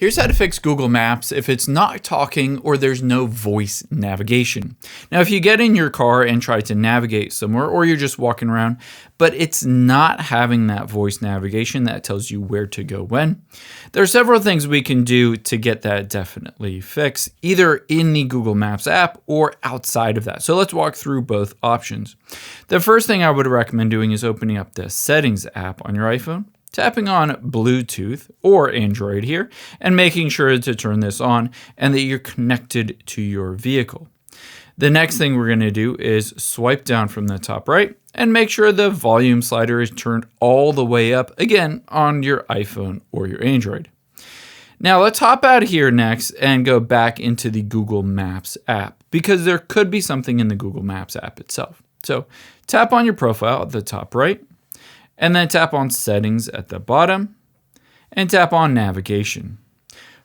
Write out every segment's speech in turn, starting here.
Here's how to fix Google Maps if it's not talking or there's no voice navigation. Now, if you get in your car and try to navigate somewhere, or you're just walking around, but it's not having that voice navigation that tells you where to go when, there are several things we can do to get that definitely fixed, either in the Google Maps app or outside of that. So let's walk through both options. The first thing I would recommend doing is opening up the Settings app on your iPhone, tapping on Bluetooth or Android here, and making sure to turn this on and that you're connected to your vehicle. The next thing we're going to do is swipe down from the top right and make sure the volume slider is turned all the way up, again, on your iPhone or your Android. Now let's hop out of here next and go back into the Google Maps app, because there could be something in the Google Maps app itself. So tap on your profile at the top right, and then tap on Settings at the bottom, and tap on Navigation.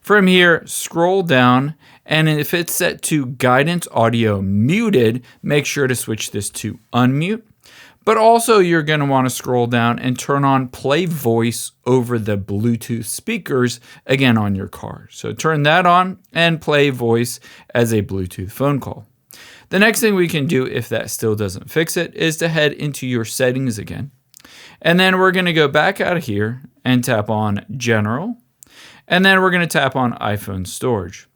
From here, scroll down, and if it's set to Guidance Audio Muted, make sure to switch this to Unmute. But also you're going to want to scroll down and turn on Play Voice over the Bluetooth speakers, again on your car. So turn that on and play voice as a Bluetooth phone call. The next thing we can do, if that still doesn't fix it, is to head into your settings again. And then we're going to go back out of here and tap on General. And then we're going to tap on iPhone Storage.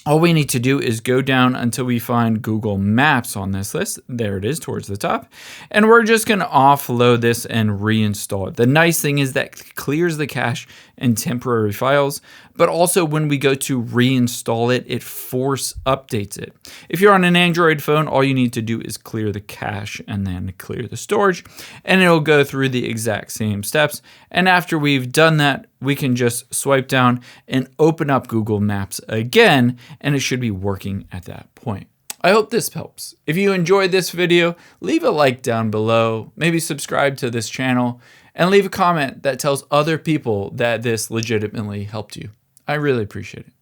All we need to do is go down until we find Google Maps on this list. There it is towards the top. And we're just going to offload this and reinstall it. The nice thing is that it clears the cache and temporary files, but also when we go to reinstall it, it force updates it. If you're on an Android phone, all you need to do is clear the cache and then clear the storage, and it'll go through the exact same steps. And after we've done that, we can just swipe down and open up Google Maps again, and it should be working at that point. I hope this helps. If you enjoyed this video, leave a like down below, maybe subscribe to this channel, and leave a comment that tells other people that this legitimately helped you. I really appreciate it.